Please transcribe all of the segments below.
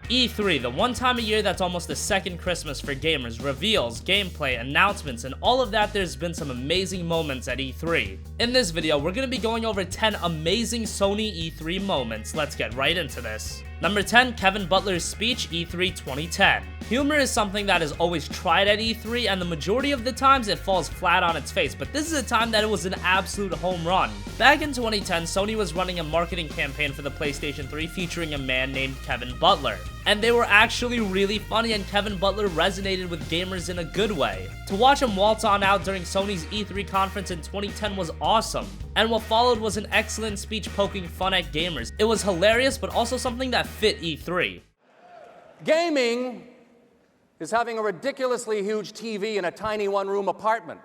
E3, the one time a year that's almost a second Christmas for gamers, reveals, gameplay, announcements, and all of that. There's been some amazing moments at E3. In this video, we're going to be going over 10 amazing Sony E3 moments. Let's get right into this. Number 10, Kevin Butler's speech, E3 2010. Humor is something that is always tried at E3, and the majority of the times it falls flat on its face, but this is a time that it was an absolute home run. Back in 2010, Sony was running a marketing campaign for the PlayStation 3 featuring a man named Kevin Butler. And they were actually really funny, and Kevin Butler resonated with gamers in a good way. To watch him waltz on out during Sony's E3 conference in 2010 was awesome. And what followed was an excellent speech poking fun at gamers. It was hilarious, but also something that fit E3. Gaming is having a ridiculously huge TV in a tiny one-room apartment.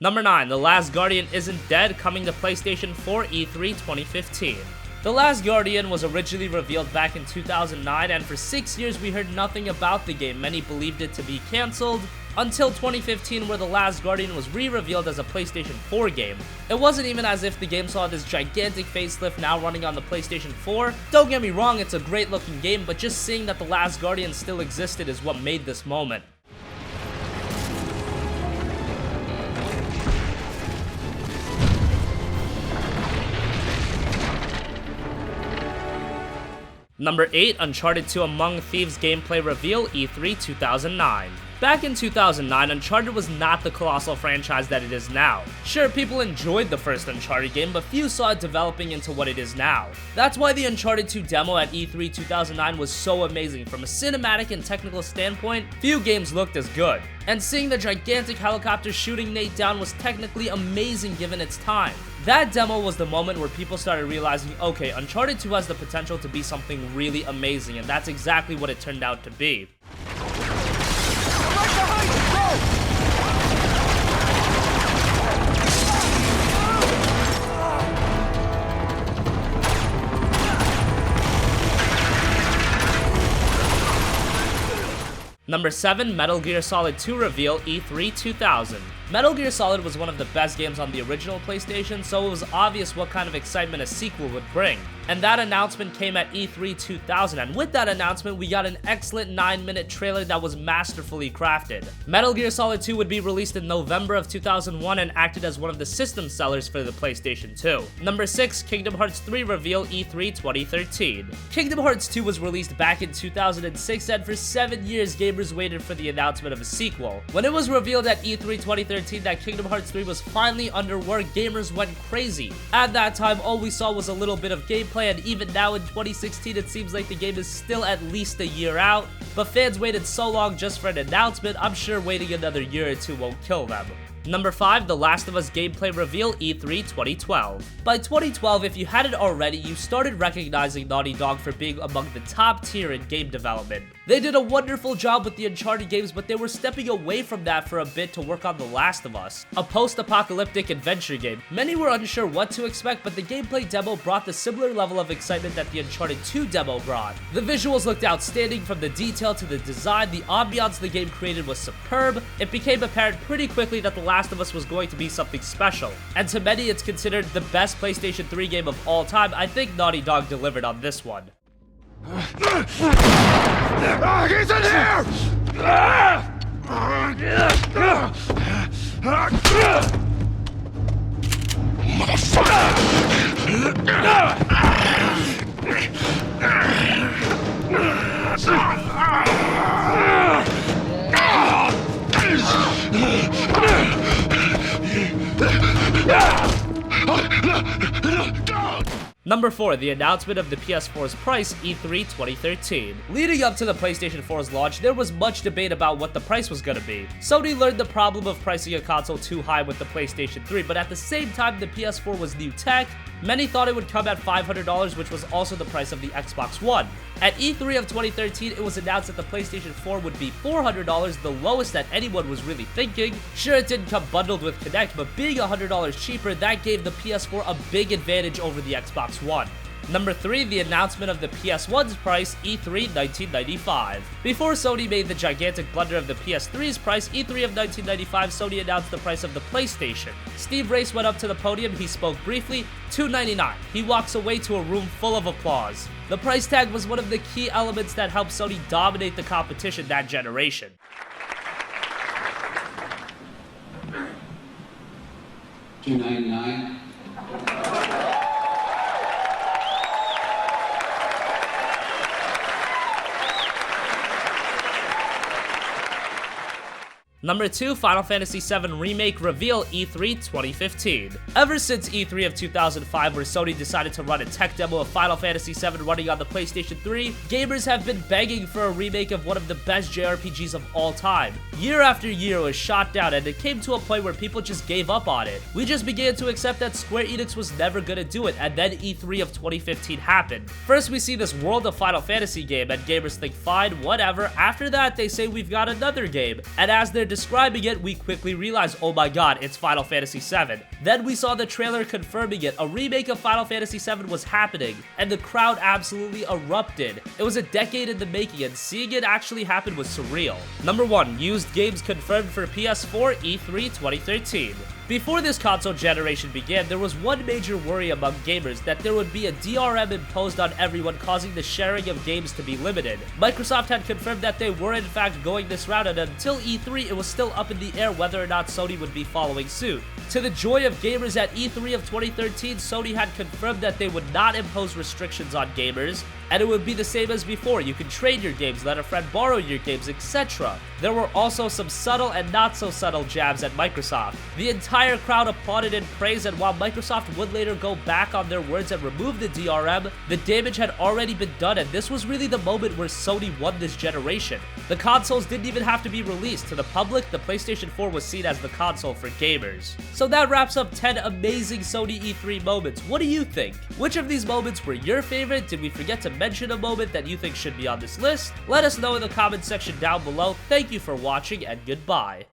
Number 9, The Last Guardian Isn't Dead, coming to PlayStation 4 E3 2015. The Last Guardian was originally revealed back in 2009, and for 6 years we heard nothing about the game. Many believed it to be cancelled, until 2015 where The Last Guardian was re-revealed as a PlayStation 4 game. It wasn't even as if the game saw this gigantic facelift now running on the PlayStation 4. Don't get me wrong, it's a great looking game, but just seeing that The Last Guardian still existed is what made this moment. Number 8, Uncharted 2 Among Thieves gameplay reveal, E3 2009. Back in 2009, Uncharted was not the colossal franchise that it is now. Sure, people enjoyed the first Uncharted game, but few saw it developing into what it is now. That's why the Uncharted 2 demo at E3 2009 was so amazing. From a cinematic and technical standpoint, few games looked as good. And seeing the gigantic helicopter shooting Nate down was technically amazing given its time. That demo was the moment where people started realizing, okay, Uncharted 2 has the potential to be something really amazing, and that's exactly what it turned out to be. Number 7, Metal Gear Solid 2 reveal, E3 2000. Metal Gear Solid was one of the best games on the original PlayStation, so it was obvious what kind of excitement a sequel would bring. And that announcement came at E3 2000, and with that announcement, we got an excellent 9-minute trailer that was masterfully crafted. Metal Gear Solid 2 would be released in November of 2001 and acted as one of the system sellers for the PlayStation 2. Number 6, Kingdom Hearts 3 reveal, E3 2013. Kingdom Hearts 2 was released back in 2006, and for 7 years, gamers waited for the announcement of a sequel. When it was revealed at E3 2013 that Kingdom Hearts 3 was finally under work, gamers went crazy. At that time, all we saw was a little bit of gameplay, and even now in 2016, it seems like the game is still at least a year out. But fans waited so long just for an announcement, I'm sure waiting another year or two won't kill them. Number 5, The Last of Us gameplay reveal, E3 2012. By 2012, if you hadn't already, you started recognizing Naughty Dog for being among the top tier in game development. They did a wonderful job with the Uncharted games, but they were stepping away from that for a bit to work on The Last of Us, a post-apocalyptic adventure game. Many were unsure what to expect, but the gameplay demo brought the similar level of excitement that the Uncharted 2 demo brought. The visuals looked outstanding, from the detail to the design. The ambiance the game created was superb. It became apparent pretty quickly that The Last of Us was going to be something special, and to many it's considered the best PlayStation 3 game of all time. I think Naughty Dog delivered on this one. He's in here! Number 4, the announcement of the PS4's price, E3 2013. Leading up to the PlayStation 4's launch, there was much debate about what the price was gonna be. Sony learned the problem of pricing a console too high with the PlayStation 3, but at the same time the PS4 was new tech. Many thought it would come at $500, which was also the price of the Xbox One. At E3 of 2013, it was announced that the PlayStation 4 would be $400, the lowest that anyone was really thinking. Sure, it didn't come bundled with Kinect, but being $100 cheaper, that gave the PS4 a big advantage over the Xbox One. Number 3, the announcement of the PS1's price, E3 1995. Before Sony made the gigantic blunder of the PS3's price, E3 of 1995, Sony announced the price of the PlayStation. Steve Race went up to the podium, he spoke briefly, $299. He walks away to a room full of applause. The price tag was one of the key elements that helped Sony dominate the competition that generation. $299. Number 2, Final Fantasy VII Remake reveal E3 2015. Ever since E3 of 2005, where Sony decided to run a tech demo of Final Fantasy VII running on the PlayStation 3, gamers have been begging for a remake of one of the best JRPGs of all time. Year after year it was shot down, and it came to a point where people just gave up on it. We just began to accept that Square Enix was never gonna do it, and then E3 of 2015 happened. First we see this World of Final Fantasy game, and gamers think fine, whatever. After that they say we've got another game, and as they're describing it, we quickly realize, oh my god, it's Final Fantasy VII. Then we saw the trailer confirming it. A remake of Final Fantasy VII was happening, and the crowd absolutely erupted. It was a decade in the making, and seeing it actually happen was surreal. Number 1, used games confirmed for PS4 E3 2013. Before this console generation began, there was one major worry among gamers, that there would be a DRM imposed on everyone, causing the sharing of games to be limited. Microsoft had confirmed that they were in fact going this route, and until E3 it was still up in the air whether or not Sony would be following suit. To the joy of gamers, at E3 of 2013, Sony had confirmed that they would not impose restrictions on gamers, and it would be the same as before. You could trade your games, let a friend borrow your games, etc. There were also some subtle and not so subtle jabs at Microsoft. The entire crowd applauded and praised, and while Microsoft would later go back on their words and remove the DRM, the damage had already been done, and this was really the moment where Sony won this generation. The consoles didn't even have to be released. To the public, the PlayStation 4 was seen as the console for gamers. So that wraps up 10 amazing Sony E3 moments. What do you think? Which of these moments were your favorite? Did we forget to mention a moment that you think should be on this list? Let us know in the comment section down below. Thank you for watching, and goodbye.